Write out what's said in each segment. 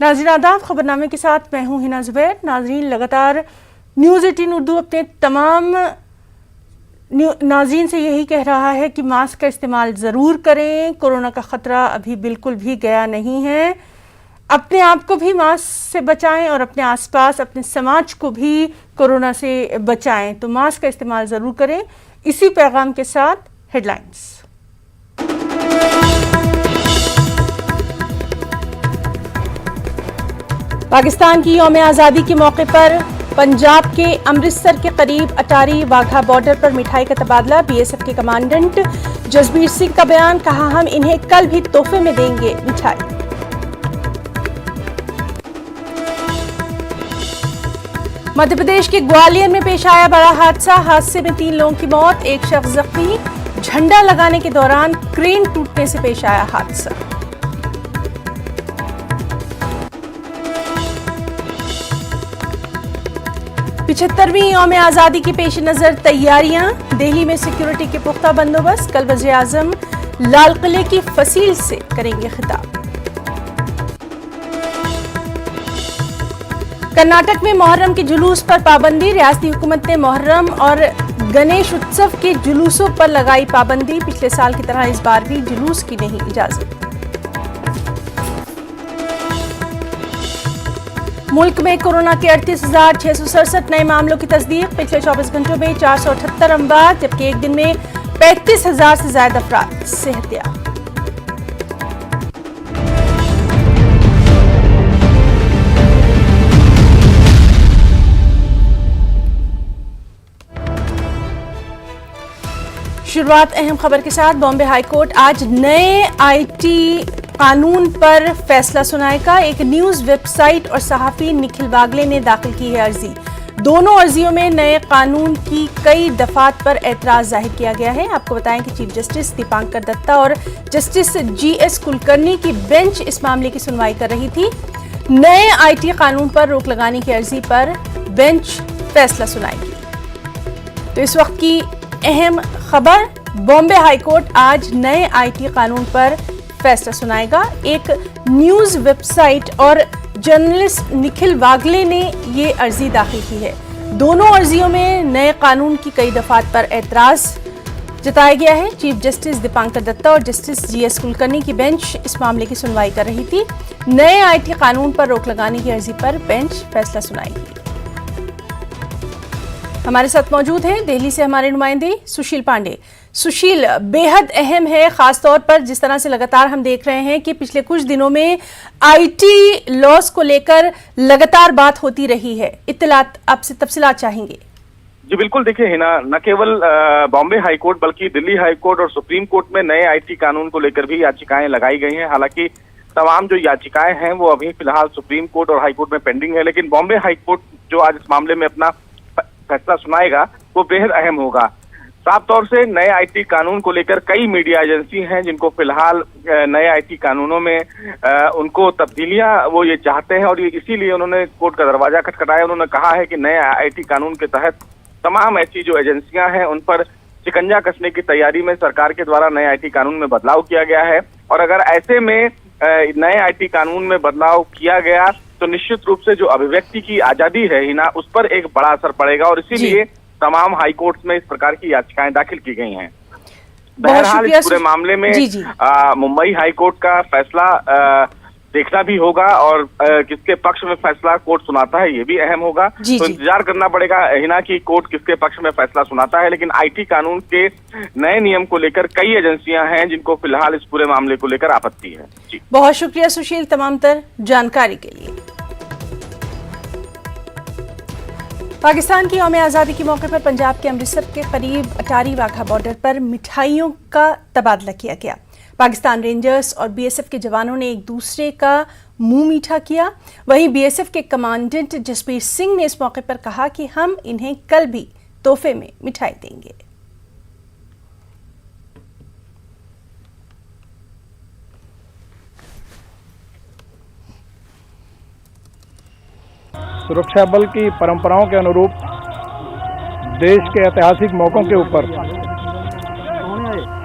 नाज़रीन आदाब, खबरनामे के साथ मैं हूं हिना जुबैर। नाज़रीन, लगातार न्यूज़ 18 उर्दू अपने तमाम नाज़रीन से यही कह रहा है कि मास्क का इस्तेमाल ज़रूर करें। कोरोना का ख़तरा अभी बिल्कुल भी गया नहीं है। अपने आप को भी मास्क से बचाएं और अपने आसपास अपने समाज को भी कोरोना से बचाएं। तो मास्क का इस्तेमाल ज़रूर करें। इसी पैगाम के साथ हेडलाइंस। पाकिस्तान की यौम आज़ादी के मौके पर पंजाब के अमृतसर के करीब अटारी वाघा बॉर्डर पर मिठाई का तबादला। बीएसएफ के कमांडेंट जसबीर सिंह का बयान, कहा हम इन्हें कल भी तोहफे में देंगे मिठाई। मध्य प्रदेश के ग्वालियर में पेश आया बड़ा हादसे में 3 लोगों की मौत, एक शख्स जख्मी। झंडा लगाने के दौरान क्रेन टूटने से पेश आया हादसा। पिछहत्तरवीं यौम आज़ादी की पेश नज़र तैयारियां। दिल्ली में सिक्योरिटी के पुख्ता बंदोबस्त। कल वज़ीर आज़म लाल किले की फसील से करेंगे खिताब। कर्नाटक में मुहर्रम के जुलूस पर पाबंदी। रियासती हुकूमत ने मुहर्रम और गणेश उत्सव के जुलूसों पर लगाई पाबंदी। पिछले साल की तरह इस बार भी जुलूस की नहीं इजाजत। मुल्क में कोरोना के 38,667 नए मामलों की तस्दीक। पिछले 24 घंटों में 478 अमवात, जबकि एक दिन में 35,000 से ज्यादा अफराद सेहतियाब। शुरुआत अहम खबर के साथ। बॉम्बे हाईकोर्ट आज नए आईटी कानून पर फैसला सुनाएगा। एक न्यूज वेबसाइट और सहाफी निखिल वागले ने दाखिल की है अर्जी। दोनों अर्जियों में नए कानून की कई दफात पर एतराज जाहिर किया गया है। आपको बताएं कि चीफ जस्टिस दीपांकर दत्ता और जस्टिस जीएस कुलकर्णी की बेंच इस मामले की सुनवाई कर रही थी। नए आईटी कानून पर रोक लगाने की अर्जी पर बेंच फैसला सुनाएगी। तो इस वक्त की अहम खबर, बॉम्बे हाईकोर्ट आज नए आईटी कानून पर फैसला सुनाएगा। एक न्यूज वेबसाइट और जर्नलिस्ट निखिल वागले ने ये अर्जी दाखिल की है। दोनों अर्जियों में नए कानून की कई दफात पर एतराज जताया गया है। चीफ जस्टिस दीपांकर दत्ता और जस्टिस जीएस कुलकर्णी की बेंच इस मामले की सुनवाई कर रही थी। नए आईटी कानून पर रोक लगाने की अर्जी पर बेंच फैसला सुनाएगी। हमारे साथ मौजूद हैं दिल्ली से हमारे नुमाइंदे सुशील पांडे। सुशील, बेहद अहम है, खासतौर पर जिस तरह से लगातार हम देख रहे हैं कि पिछले कुछ दिनों में आईटी लॉस को लेकर लगातार बात होती रही है। इत्तलात आपसे तफसीलात चाहेंगे। जी बिल्कुल, देखिए हिना, न केवल बॉम्बे हाईकोर्ट बल्कि दिल्ली हाईकोर्ट और सुप्रीम कोर्ट में नए आईटी कानून को लेकर भी याचिकाएं लगाई गई हैं। हालांकि तमाम जो याचिकाएं हैं वो अभी फिलहाल सुप्रीम कोर्ट और हाईकोर्ट में पेंडिंग है, लेकिन बॉम्बे हाईकोर्ट जो आज इस मामले में अपना फैसला सुनाएगा वो बेहद अहम होगा। साफ तौर से नए आईटी कानून को लेकर कई मीडिया एजेंसी हैं जिनको फिलहाल नए आईटी कानूनों में उनको तब्दीलियां वो ये चाहते हैं और ये इसीलिए उन्होंने कोर्ट का दरवाजा खटखटाया। उन्होंने कहा है कि नए आईटी कानून के तहत तमाम ऐसी जो एजेंसियां हैं उन पर शिकंजा कसने की तैयारी में सरकार के द्वारा नए आईटी कानून में बदलाव किया गया है। और अगर ऐसे में नए आईटी कानून में बदलाव किया गया तो निश्चित रूप से जो अभिव्यक्ति की आजादी है हिना, उस पर एक बड़ा असर पड़ेगा और इसीलिए तमाम हाई कोर्ट में इस प्रकार की याचिकाएं दाखिल की गई हैं। बहरहाल इस पूरे मामले में मुंबई हाई कोर्ट का फैसला देखना भी होगा और किसके पक्ष में फैसला कोर्ट सुनाता है ये भी अहम होगा। तो इंतजार करना पड़ेगा हिना कि कोर्ट किसके पक्ष में फैसला सुनाता है। लेकिन आईटी कानून के नए नियम को लेकर कई एजेंसियां हैं जिनको फिलहाल इस पूरे मामले को लेकर आपत्ति है। जी बहुत शुक्रिया सुशील तमाम तर जानकारी के लिए। पाकिस्तान की यौम आज़ादी के मौके पर पंजाब के अमृतसर के करीब अटारी वाघा बॉर्डर पर मिठाइयों का तबादला किया गया। पाकिस्तान रेंजर्स और बीएसएफ के जवानों ने एक दूसरे का मुंह मीठा किया। वहीं बीएसएफ के कमांडेंट जसबीर सिंह ने इस मौके पर कहा कि हम इन्हें कल भी तोहफे में मिठाई देंगे। सुरक्षा बल की परंपराओं के अनुरूप देश के ऐतिहासिक मौकों के ऊपर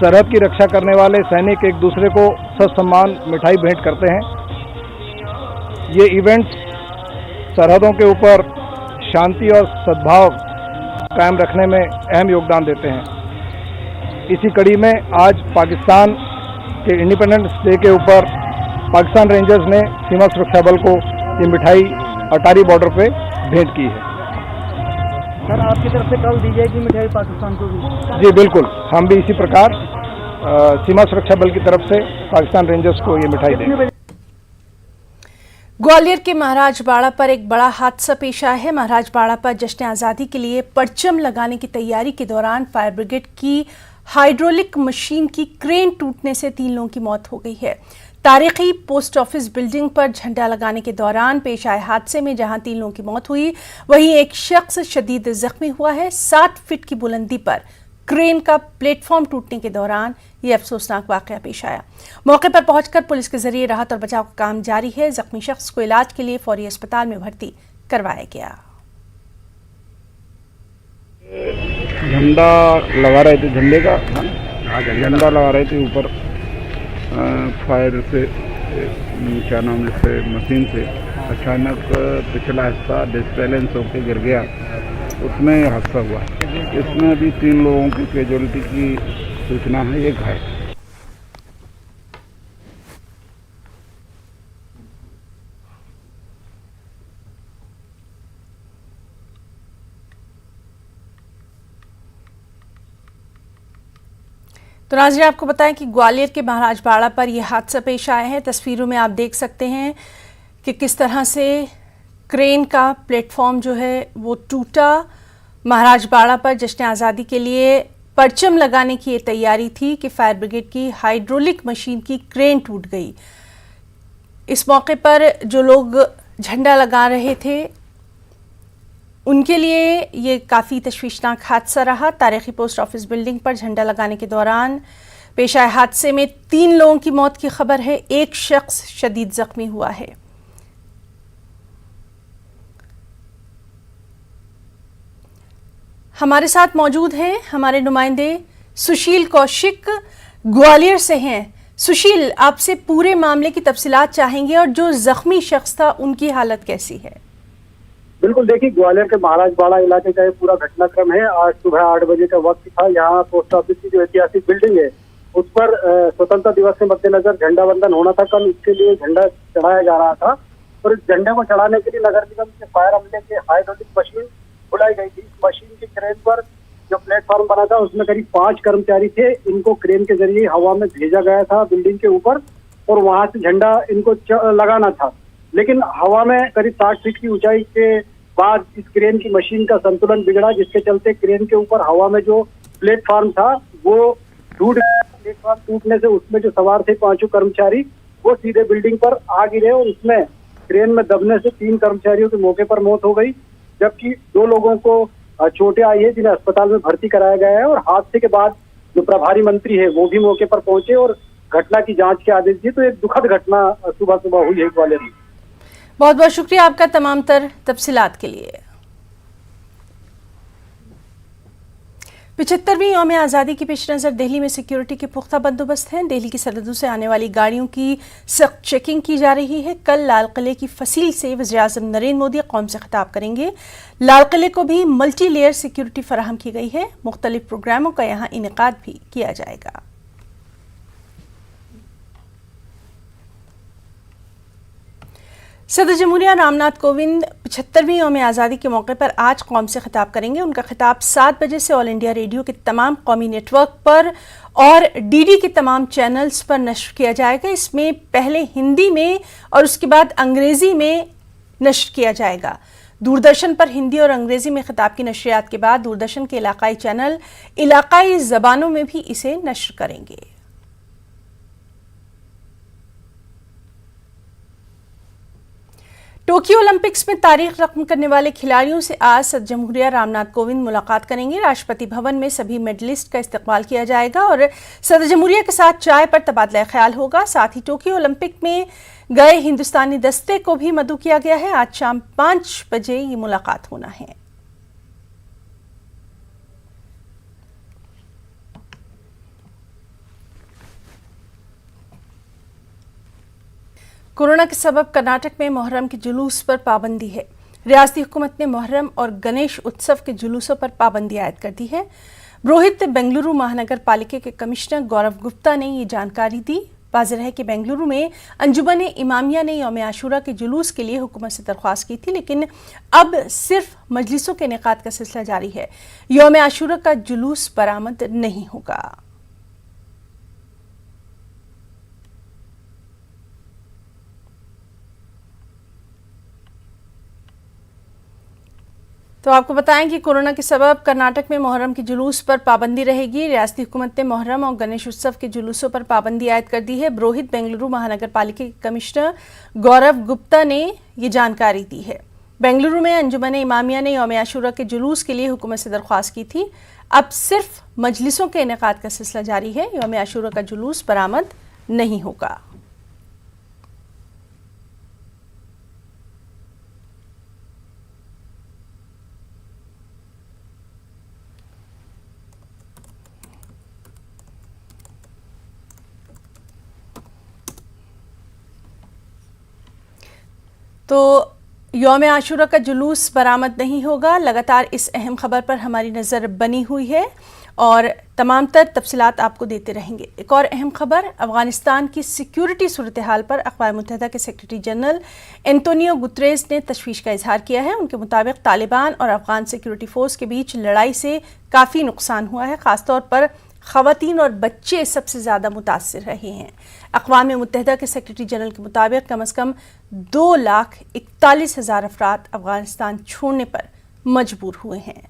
सरहद की रक्षा करने वाले सैनिक एक दूसरे को ससम्मान मिठाई भेंट करते हैं। ये इवेंट्स सरहदों के ऊपर शांति और सद्भाव कायम रखने में अहम योगदान देते हैं। इसी कड़ी में आज पाकिस्तान के इंडिपेंडेंस डे के ऊपर पाकिस्तान रेंजर्स ने सीमा सुरक्षा बल को ये मिठाई अटारी बॉर्डर पे भेंट की है। सर, आपकी तरफ से कल दी जाएगी मिठाई पाकिस्तान को भी? जी बिल्कुल, हम भी इसी प्रकार सीमा सुरक्षा बल की तरफ से पाकिस्तान रेंजर्स को ये मिठाई देंगे। ग्वालियर के महाराजबाड़ा पर एक बड़ा हादसा पेश आया है। महाराजबाड़ा पर जश्न आज़ादी के लिए परचम लगाने की तैयारी के दौरान फायर ब्रिगेड की हाइड्रोलिक मशीन की क्रेन टूटने से 3 लोगों की मौत हो गई है। तारीखी पोस्ट ऑफिस बिल्डिंग पर झंडा लगाने के दौरान पेश आए हादसे में जहां 3 लोगों की मौत हुई, वहीं एक शख्स शदीद जख्मी हुआ है। 60 फीट की बुलंदी पर क्रेन का प्लेटफॉर्म टूटने के दौरान यह अफसोसनाक वाकया पेश आया। मौके पर पहुंचकर पुलिस के जरिए राहत और बचाव का काम जारी है। जख्मी शख्स को इलाज के लिए फौरी अस्पताल में भर्ती करवाया गया। झंडा लगा रहे थे, झंडे का झंडा लगा रहे थे ऊपर, फायर से क्या नाम से मशीन से अचानक पिछला हिस्सा डिसबैलेंस होकर गिर गया, उसमें हादसा हुआ। इसमें अभी 3 लोगों की कैजुअलिटी की सूचना है, एक घायल। तो नाज़रीन, आपको बताएं कि ग्वालियर के महाराजबाड़ा पर यह हादसा पेश आया है। तस्वीरों में आप देख सकते हैं कि किस तरह से क्रेन का प्लेटफॉर्म जो है वो टूटा। महाराजबाड़ा पर जश्न आज़ादी के लिए परचम लगाने की ये तैयारी थी कि फायर ब्रिगेड की हाइड्रोलिक मशीन की क्रेन टूट गई। इस मौके पर जो लोग झंडा लगा रहे थे उनके लिए ये काफ़ी तशवीशनाक हादसा रहा। तारीखी पोस्ट ऑफिस बिल्डिंग पर झंडा लगाने के दौरान पेश आए हादसे में 3 लोगों की मौत की खबर है, एक शख्स शदीद जख्मी हुआ है। हमारे साथ मौजूद हैं हमारे नुमाइंदे सुशील कौशिक, ग्वालियर से हैं। सुशील, आपसे पूरे मामले की तफसीलात चाहेंगे और जो जख्मी शख्स था उनकी हालत कैसी है? बिल्कुल, देखिए, ग्वालियर के महाराजबाड़ा इलाके का ये पूरा घटनाक्रम है। आज सुबह 8 बजे का वक्त था। यहाँ पोस्ट ऑफिस की जो ऐतिहासिक बिल्डिंग है उस पर स्वतंत्रता दिवस के मद्देनजर झंडा वंदन होना था। कल इसके लिए झंडा चढ़ाया जा रहा था और इस झंडे को चढ़ाने के लिए नगर निगम के फायर अमले के हाइड्रोलिक मशीन बुलाई गई थी। इस मशीन की क्रेन पर जो प्लेटफॉर्म बना था उसमें करीब 5 कर्मचारी थे। इनको क्रेन के जरिए हवा में भेजा गया था बिल्डिंग के ऊपर और वहां से झंडा इनको लगाना था। लेकिन हवा में करीब 60 फीट की ऊंचाई के बाद इस क्रेन की मशीन का संतुलन बिगड़ा, जिसके चलते क्रेन के ऊपर हवा में जो प्लेटफॉर्म था वो टूट गया। प्लेटफॉर्म टूटने से उसमें जो सवार थे 5 कर्मचारी वो सीधे बिल्डिंग पर आ गिरे और उसमें क्रेन में दबने से 3 कर्मचारियों की मौके पर मौत हो गई, जबकि 2 लोगों को चोटें आई है जिन्हें अस्पताल में भर्ती कराया गया है। और हादसे के बाद जो प्रभारी मंत्री है वो भी मौके पर पहुंचे और घटना की जांच के आदेश दिए। तो एक दुखद घटना सुबह सुबह हुई है ग्वालियर में। बहुत बहुत शुक्रिया आपका तमाम तर तफसीलात के लिए। 75वीं यौम आज़ादी के पेश नज़र दिल्ली में सिक्योरिटी के पुख्ता बंदोबस्त हैं। दिल्ली की सरहदों से आने वाली गाड़ियों की सख्त चेकिंग की जा रही है। कल लाल किले की फसील से वज़ीर-ए-आज़म नरेंद्र मोदी कौम से खिताब करेंगे। लाल किले को भी मल्टी लेयर सिक्योरिटी फराहम की गई है। मुख्तलिफ प्रोग्रामों का यहाँ इनेकाद भी किया जाएगा। सदर जमहूरिया रामनाथ कोविंद 75वीं यौम आज़ादी के मौके पर आज कौम से खिताब करेंगे। उनका खिताब 7 बजे से ऑल इंडिया रेडियो के तमाम कौमी नेटवर्क पर और डीडी के तमाम चैनल्स पर नश्र किया जाएगा। इसमें पहले हिंदी में और उसके बाद अंग्रेज़ी में नश्र किया जाएगा। दूरदर्शन पर हिंदी और अंग्रेज़ी में खिताब की नशरियात के बाद दूरदर्शन के इलाकाई चैनल इलाकाई ज़बानों में भी इसे नश्र करेंगे। टोक्यो ओलंपिक्स में तारीख रकम करने वाले खिलाड़ियों से आज सदर जमहूरिया रामनाथ कोविंद मुलाकात करेंगे। राष्ट्रपति भवन में सभी मेडलिस्ट का इस्तकबाल किया जाएगा और सदर जमहूरिया के साथ चाय पर तबादला ख्याल होगा। साथ ही टोक्यो ओलंपिक में गए हिंदुस्तानी दस्ते को भी मदऊ किया गया है। आज शाम 5 बजे ये मुलाकात होना है। कोरोना के सबब कर्नाटक में मुहर्रम के जुलूस पर पाबंदी है। रियासती हुकूमत ने मुहर्रम और गणेश उत्सव के जुलूसों पर पाबंदी आयद कर दी है। रोहित बेंगलुरु महानगर पालिका के कमिश्नर गौरव गुप्ता ने ये जानकारी दी। वाज़ेह है कि बेंगलुरु में अंजुमन इमामिया ने यौम आशूरा के जुलूस के लिए हुकूमत से दरख्वास्त की थी, लेकिन अब सिर्फ मजलिसों के इनेकाद का सिलसिला जारी है। यौम आशूरा का जुलूस बरामद नहीं होगा। तो आपको बताएं कि कोरोना के सबब कर्नाटक में मुहर्रम के जुलूस पर पाबंदी रहेगी। रियासती हुकूमत ने मुहर्रम और गणेश उत्सव के जुलूसों पर पाबंदी आयद कर दी है। रोहित बेंगलुरु महानगर पालिका के कमिश्नर गौरव गुप्ता ने ये जानकारी दी है। बेंगलुरु में अंजुमन इमामिया ने यौम आशूरा के जुलूस के लिए हुकूमत से दरख्वास्त की थी। अब सिर्फ मजलिसों के इनेकाद का सिलसिला जारी है। यौम आशूरा का जुलूस बरामद नहीं होगा। तो यौम आशूरा का जुलूस बरामद नहीं होगा। लगातार इस अहम खबर पर हमारी नज़र बनी हुई है और तमाम तर तफसीलात आपको देते रहेंगे। एक और अहम खबर, अफगानिस्तान की सिक्योरिटी सूरत हाल पर अक़वाम मुत्तहिदा के सेक्रेटरी जनरल एंटोनियो गुतरेस ने तशवीश का इजहार किया है। उनके मुताबिक तालिबान और अफगान सिक्योरिटी फोर्स के बीच लड़ाई से काफ़ी नुकसान हुआ है। ख़ासतौर पर ख़वातीन और बच्चे सबसे ज़्यादा मुतासिर रहे हैं। अक़वाम मुत्तहिदा के सेक्रेटरी जनरल के मुताबिक कम अज़ कम 2,41,000 अफराद अफगानिस्तान छोड़ने पर मजबूर हुए हैं।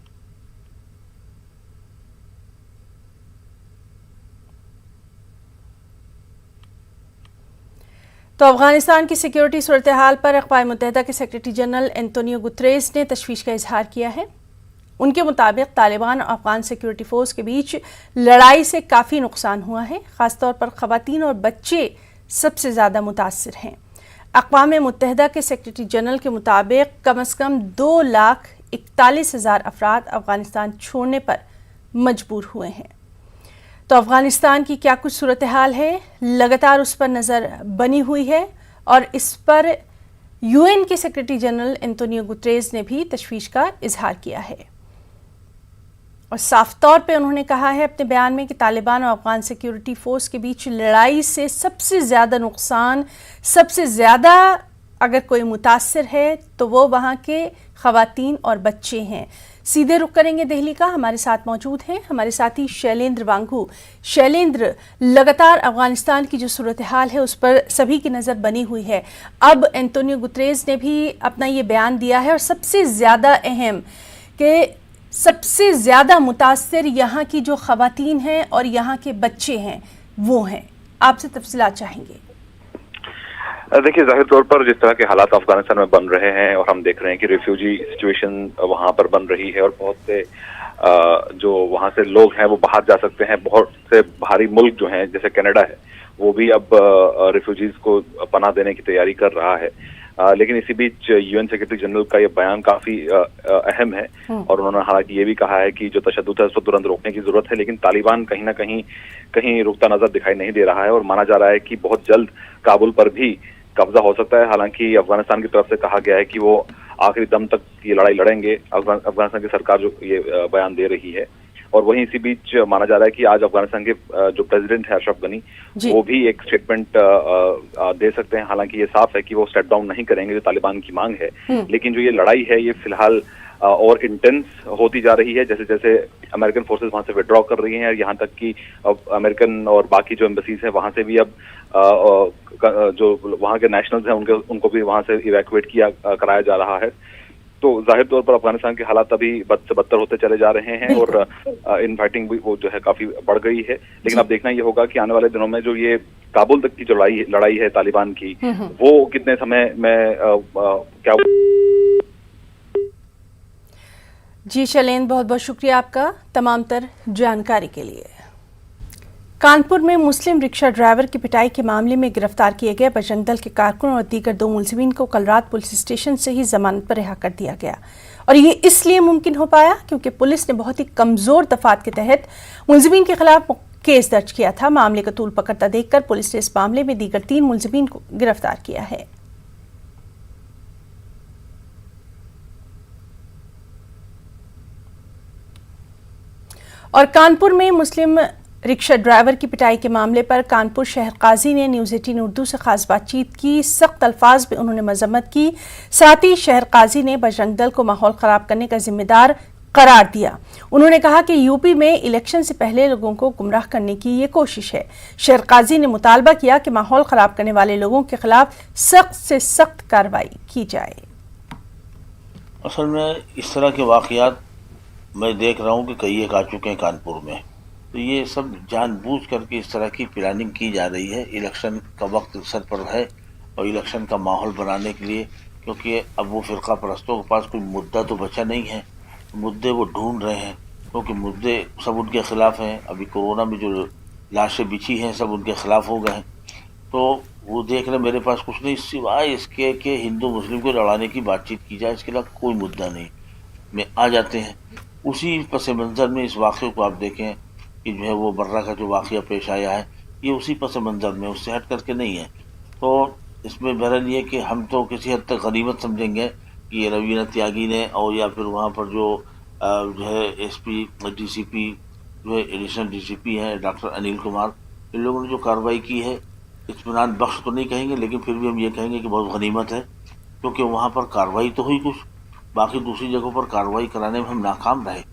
तो अफगानिस्तान की सिक्योरिटी सूरत हाल पर अक़वाम मुत्तहिदा के सेक्रेटरी जनरल एंटोनियो गुतरेस ने तशवीश का इजहार किया है। उनके मुताबिक तालिबान और अफगान सिक्योरिटी फोर्स के बीच लड़ाई से काफ़ी नुकसान हुआ है। ख़ासतौर पर ख़वातीन और बच्चे सबसे ज़्यादा मुतासिर हैं। अक़वाम मुत्तहिदा के सेक्रेटरी जनरल के मुताबिक कम अज़ कम 2,41,000 अफराद अफ़गानिस्तान छोड़ने पर मजबूर हुए हैं। तो अफ़गानिस्तान की क्या कुछ सूरत हाल है, लगातार उस पर नज़र बनी हुई है और इस पर UN के सेक्रेटरी जनरल एंटोनियो गुतरेस ने भी तशवीश का इजहार किया है और साफ तौर पे उन्होंने कहा है अपने बयान में कि तालिबान और अफगान सिक्योरिटी फोर्स के बीच लड़ाई से सबसे ज़्यादा नुकसान, सबसे ज़्यादा अगर कोई मुतासिर है तो वो वहाँ के ख़वातीन और बच्चे हैं। सीधे रुख करेंगे दिल्ली का। हमारे साथ मौजूद हैं हमारे साथी शैलेंद्र वांगू। शैलेंद्र, लगातार अफगानिस्तान की जो सूरत हाल है उस पर सभी की नज़र बनी हुई है। अब एंटोनियो गुतरेस ने भी अपना ये बयान दिया है और सबसे ज़्यादा अहम कि सबसे ज़्यादा मुतासिर यहाँ की जो ख़वातीन हैं और यहाँ के बच्चे हैं वो हैं। आपसे तफसीलात चाहेंगे। देखिए, जाहिर तौर पर जिस तरह के हालात अफगानिस्तान में बन रहे हैं और हम देख रहे हैं कि रिफ्यूजी सिचुएशन वहाँ पर बन रही है और बहुत से जो वहाँ से लोग हैं वो बाहर जा सकते हैं। बहुत से बाहरी मुल्क जो हैं जैसे कनाडा है वो भी अब रिफ्यूजीज को पनाह देने की तैयारी कर रहा है। लेकिन इसी बीच UN सेक्रेटरी जनरल का ये बयान काफी अहम है और उन्होंने हालांकि ये भी कहा है कि जो तशद्दुद है उसको तुरंत रोकने की जरूरत है, लेकिन तालिबान कहीं ना कहीं रुकता नजर दिखाई नहीं दे रहा है और माना जा रहा है कि बहुत जल्द काबुल पर भी कब्जा हो सकता है। हालांकि अफगानिस्तान की तरफ से कहा गया है कि वो आखिरी दम तक ये लड़ाई लड़ेंगे। अफगानिस्तान की सरकार जो ये बयान दे रही है और वहीं इसी बीच माना जा रहा है कि आज अफगानिस्तान के जो प्रेसिडेंट है अशरफ गनी वो भी एक स्टेटमेंट दे सकते हैं। हालांकि ये साफ है कि वो स्टेप डाउन नहीं करेंगे जो तालिबान की मांग है, लेकिन जो ये लड़ाई है ये फिलहाल और इंटेंस होती जा रही है। जैसे जैसे अमेरिकन फोर्सेस वहां से विड्रॉ कर रही हैं, यहाँ तक कि अमेरिकन और बाकी जो एम्बेसीज हैं वहां से भी अब जो वहाँ के नेशनल्स हैं उनको भी वहां से इवैक्यूएट कराया जा रहा है। तो जाहिर तौर पर अफगानिस्तान के हालात अभी बद से बदतर होते चले जा रहे हैं और इनफाइटिंग भी वो जो है काफी बढ़ गई है। लेकिन अब देखना ये होगा कि आने वाले दिनों में जो ये काबुल तक की जो लड़ाई है तालिबान की वो कितने समय में क्या। जी शैलेंद्र, बहुत बहुत शुक्रिया आपका तमाम तर जानकारी के लिए। कानपुर में मुस्लिम रिक्शा ड्राइवर की पिटाई के मामले में गिरफ्तार किए गए बजरंग दल के कारकुन और दीगर 2 मुलजिमीन को कल रात पुलिस स्टेशन से ही जमानत पर रिहा कर दिया गया। और ये इसलिए मुमकिन हो पाया क्योंकि पुलिस ने बहुत ही कमजोर दफात के तहत मुलजिमीन के खिलाफ केस दर्ज किया था। मामले का तूल पकड़ता देखकर पुलिस ने इस मामले में दीगर 3 मुलजिमीन को गिरफ्तार किया है। और कानपुर में मुस्लिम रिक्शा ड्राइवर की पिटाई के मामले पर कानपुर शहर काजी ने न्यूज़ 18 उर्दू से खास बातचीत की। सख्त अल्फाज में उन्होंने मजम्मत की। साथ ही शहर काजी ने बजरंग दल को माहौल खराब करने का जिम्मेदार करार दिया। उन्होंने कहा कि यूपी में इलेक्शन से पहले लोगों को गुमराह करने की ये कोशिश है। शहर काजी ने मुतालबा किया कि माहौल खराब करने वाले लोगों के खिलाफ सख्त से सख्त कार्रवाई की जाए। असल में इस तरह के वाकयात मैं देख रहा हूँ कि कई एक आ चुके हैं कानपुर में। तो ये सब जानबूझ करके इस तरह की प्लानिंग की जा रही है। इलेक्शन का वक्त सर पर है और इलेक्शन का माहौल बनाने के लिए, क्योंकि अब वो फिरका परस्तों के पास कोई मुद्दा तो बचा नहीं है। मुद्दे वो ढूंढ रहे हैं क्योंकि मुद्दे सब उनके खिलाफ हैं। अभी कोरोना में जो लाशें बिछी हैं सब उनके खिलाफ हो गए हैं। तो वो देख रहे मेरे पास कुछ नहीं सिवाय इसके कि हिंदू मुस्लिम को लड़ाने की बातचीत की जाए, इसके अलावा कोई मुद्दा नहीं में आ जाते हैं। उसी पस मंज़र में इस वाक़े को आप देखें कि जो है वो बर्रा का जो वाक़या पेश आया है ये उसी पस मंज़र में, उससे हट करके नहीं है। तो इसमें बहरहाल ये कि हम तो किसी हद तक गनीमत समझेंगे कि रवीना त्यागी ने और या फिर वहाँ पर जो है एसपी डीसीपी जो है एडिशनल डीसीपी हैं डॉक्टर अनिल कुमार, इन लोगों ने जो कार्रवाई की है इत्मीनान बख्श तो नहीं कहेंगे लेकिन फिर भी हम ये कहेंगे कि बहुत गनीमत है, क्योंकि वहाँ पर कार्रवाई तो हुई कुछ, बाकी दूसरी जगहों पर कार्रवाई कराने में हम नाकाम रहे।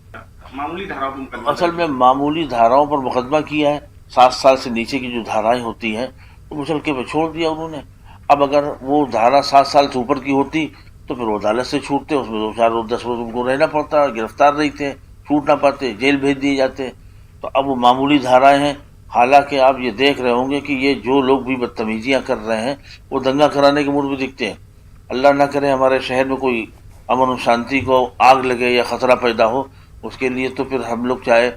मामूली धाराओं पर असल में मामूली धाराओं पर मुकदमा किया है। 7 साल से नीचे की जो धाराएं होती हैं तो मुचलके पे छोड़ दिया उन्होंने। अब अगर वो धारा 7 साल से ऊपर की होती तो फिर वो अदालत से छूटते, उसमें 2-4 रोज 10 रोज उनको रहना पड़ता, गिरफ्तार रहते, छूट ना पाते, जेल भेज दिए जाते। तो अब वो मामूली धाराएं हैं। हालांकि आप ये देख रहे होंगे कि ये जो लोग भी बदतमीजियां कर रहे हैं वो दंगा कराने के मूड में दिखते हैं। अल्लाह ना करे हमारे शहर में कोई अमन और शांति को आग लगे या खतरा पैदा हो, उसके लिए तो फिर हम लोग चाहे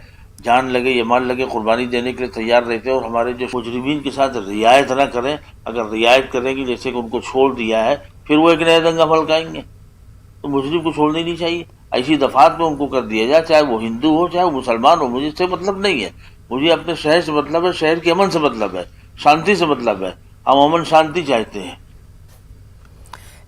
जान लगे या माल लगे कुर्बानी देने के लिए तैयार रहते हैं। और हमारे जो मुजरिमीन के साथ रियायत ना करें, अगर रियायत करेंगे जैसे कि उनको छोड़ दिया है फिर वो एक नया दंगा भड़काएंगे। तो मुजरिम को छोड़ना ही नहीं चाहिए, ऐसी दफात में उनको कर दिया जाए, चाहे वो हिंदू हो चाहे वो मुसलमान हो। मुझे इससे मतलब नहीं है, मुझे अपने शहर से मतलब है, शहर के अमन से मतलब है, शांति से मतलब है। हम अमन शांति चाहते हैं।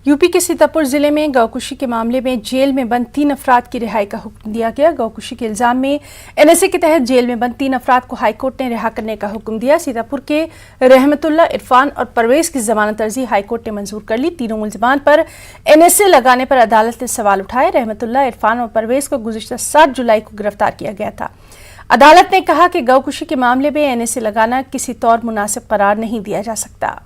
यूपी के सीतापुर जिले में गौकुशी के मामले में जेल में बंद 3 अफराद की रिहाई का हुक्म दिया गया। गौकुशी के इल्जाम में एनएसए के तहत जेल में बंद 3 अफराद को हाईकोर्ट ने रिहा करने का हुक्म दिया। सीतापुर के रहमतुल्लाह, इरफान और परवेज की जमानत अर्जी हाईकोर्ट ने मंजूर कर ली। तीनों मुलजिमान पर एनएसए लगाने पर अदालत ने सवाल उठाए। रहमतुल्लाह, इरफान और परवेज को गुज़िश्ता 7 जुलाई को गिरफ्तार किया गया था। अदालत ने कहा कि गौकुशी के मामले में एनएसए लगाना किसी तौर मुनासिब करार नहीं दिया जा सकता।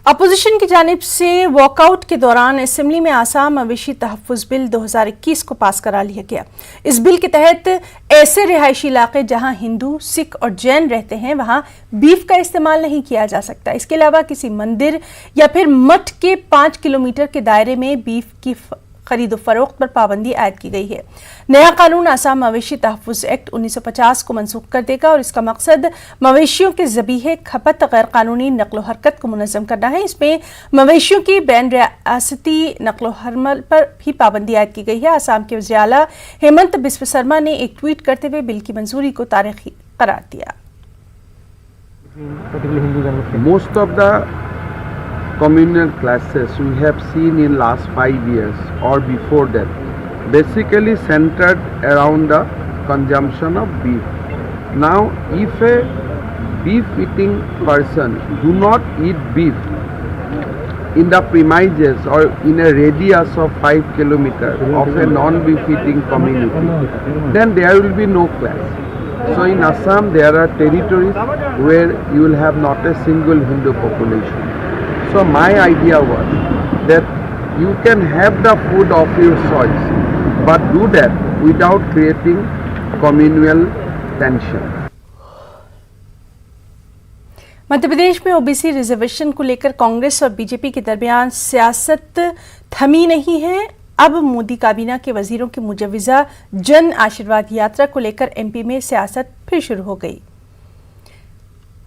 अपोजिशन की जानिब से वॉकआउट के दौरान असेंबली में आसाम मवेशी तहफ़्फ़ुज़ बिल 2021 को पास करा लिया गया। इस बिल के तहत ऐसे रिहायशी इलाके जहां हिंदू, सिख और जैन रहते हैं वहां बीफ का इस्तेमाल नहीं किया जा सकता। इसके अलावा किसी मंदिर या फिर मठ के 5 किलोमीटर के दायरे में बीफ की खरीदो फरोख्त पर पाबंदी आयद की गई है। नया कानून आसाम मवेशी तहफ़्फ़ुज़ एक्ट 1950 को मनसूख कर देगा और इसका मकसद मवेशियों के ज़बीहे, खपत, गैर कानूनी नकलो हरकत को मुनज़्ज़म करना है। इसमें मवेशियों की बैन रियासती नकलो हरमल पर भी पाबंदी आयद की गई है। आसाम के वज़ीर आला हेमंत बिस्व शर्मा ने एक ट्वीट करते हुए बिल की मंजूरी को तारीखी करार दिया। Most of the communal classes we have seen in last 5 years or before that basically centered around the consumption of beef. Now if a beef eating person do not eat beef in the premises or in a radius of 5 kilometers of a non-beef eating community, then there will be no class. So in Assam there are territories where you will have not a single Hindu population. So my idea was that you can have the food of your choice, but do that without creating communal tension. Madhya Pradesh में OBC reservation को लेकर कांग्रेस और BJP के दरमियान सियासत थमी नहीं है। अब मोदी काबीना के वजीरों की मुजव्वजा जन आशीर्वाद यात्रा को लेकर एमपी में सियासत फिर शुरू हो गई।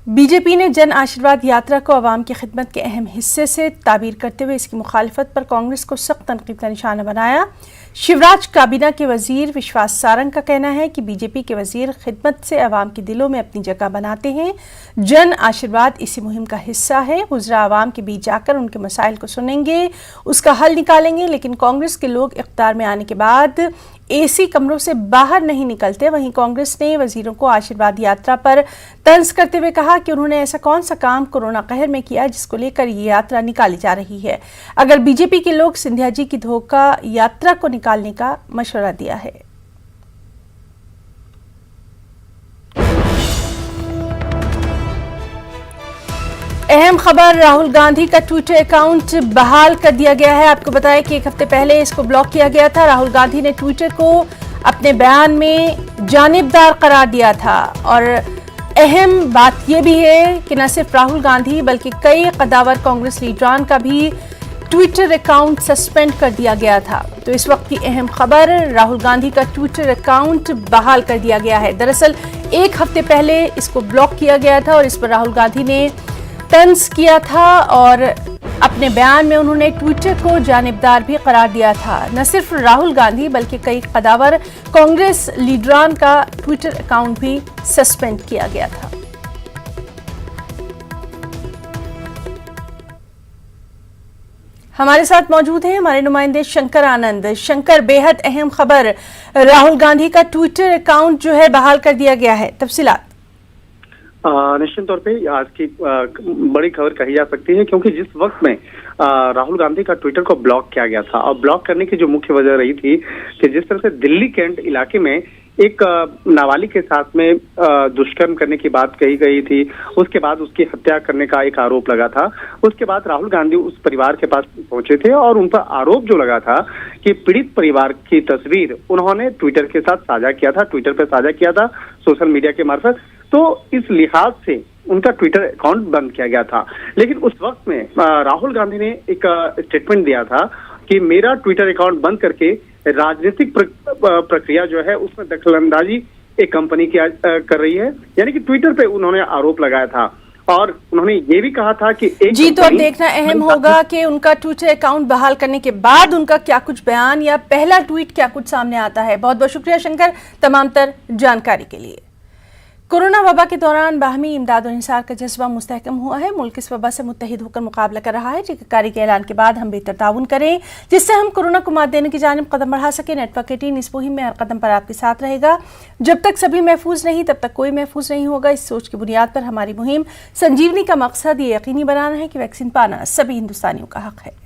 बीजेपी ने जन आशीर्वाद यात्रा को अवाम की खिदमत के अहम हिस्से से ताबीर करते हुए इसकी मुखालिफत पर कांग्रेस को सख्त तनकीद का निशाना बनाया। शिवराज काबीना के वजीर विश्वास सारंग का कहना है कि बीजेपी के वजीर खिदमत से अवाम के दिलों में अपनी जगह बनाते हैं। जन आशीर्वाद इसी मुहिम का हिस्सा है। गुजरा अवाम के बीच जाकर उनके मसाइल को सुनेंगे, उसका हल निकालेंगे। लेकिन कांग्रेस के लोग इख्तियार में आने के बाद एसी कमरों से बाहर नहीं निकलते। वहीं कांग्रेस ने वजीरों को आशीर्वाद यात्रा पर तंज करते हुए कहा कि उन्होंने ऐसा कौन सा काम कोरोना कहर में किया जिसको लेकर ये यात्रा निकाली जा रही है। अगर बीजेपी के लोग सिंधिया जी की धोखा यात्रा को निकालने का मशवरा दिया है। अहम खबर, राहुल गांधी का ट्विटर अकाउंट बहाल कर दिया गया है। आपको बताएं कि एक हफ्ते पहले इसको ब्लॉक किया गया था। राहुल गांधी ने ट्विटर को अपने बयान में जानिबदार करार दिया था और अहम बात यह भी है कि न सिर्फ राहुल गांधी बल्कि कई कदावर कांग्रेस लीडरान का भी ट्विटर अकाउंट सस्पेंड कर दिया गया था। तो इस वक्त की अहम खबर, राहुल गांधी का ट्विटर अकाउंट बहाल कर दिया गया है। दरअसल एक हफ्ते पहले इसको ब्लॉक किया गया था और इस पर राहुल गांधी ने तंज किया था और अपने बयान में उन्होंने ट्विटर को जानिबदार भी करार दिया था। न सिर्फ राहुल गांधी बल्कि कई कदावर कांग्रेस लीडरान का ट्विटर अकाउंट भी सस्पेंड किया गया था। हमारे साथ मौजूद हैं हमारे नुमाइंदे शंकर आनंद। शंकर, बेहद अहम खबर, राहुल गांधी का ट्विटर अकाउंट जो है बहाल कर दिया गया है, तफसीलात। निश्चित तौर पे आज की बड़ी खबर कही जा सकती है, क्योंकि जिस वक्त में राहुल गांधी का ट्विटर को ब्लॉक किया गया था और ब्लॉक करने की जो मुख्य वजह रही थी कि जिस तरह से दिल्ली कैंट इलाके में एक नाबालिग के साथ में दुष्कर्म करने की बात कही गई थी, उसके बाद उसकी हत्या करने का एक आरोप लगा था। उसके बाद राहुल गांधी उस परिवार के पास पहुंचे थे और उन पर आरोप जो लगा था कि पीड़ित परिवार की तस्वीर उन्होंने ट्विटर के साथ साझा किया था, ट्विटर पर साझा किया था सोशल मीडिया के मार्फत। तो इस लिहाज से उनका ट्विटर अकाउंट बंद किया गया था। लेकिन उस वक्त में राहुल गांधी ने एक स्टेटमेंट दिया था कि मेरा ट्विटर अकाउंट बंद करके राजनीतिक प्रक्रिया जो है उसमें दखलंदाजी एक कंपनी की कर रही है, यानी कि ट्विटर पे उन्होंने आरोप लगाया था और उन्होंने ये भी कहा था कि एक जी, तो अब देखना अहम होगा कि उनका ट्विटर अकाउंट बहाल करने के बाद उनका क्या कुछ बयान या पहला ट्वीट क्या कुछ सामने आता है। बहुत बहुत शुक्रिया शंकर तमाम तर जानकारी के लिए। कोरोना वबा के दौरान बाहमी इमदाद और इंसार का जज्बा मुस्तहकम हुआ है। मुल्क इस वबा से मुत्तहिद होकर मुकाबला कर रहा है। टीकाकारी के ऐलान के बाद हम बेहतर ताउन करें जिससे हम कोरोना को मात देने की जानिब कदम बढ़ा सकें। नेटवर्क 18 इस मुहिम में हर कदम पर आपके साथ रहेगा। जब तक सभी महफूज नहीं तब तक कोई महफूज नहीं होगा। इस सोच की बुनियाद पर हमारी मुहिम संजीवनी का मकसद ये यकीनी बनाना है कि वैक्सीन पाना सभी हिंदुस्तानियों का हक है।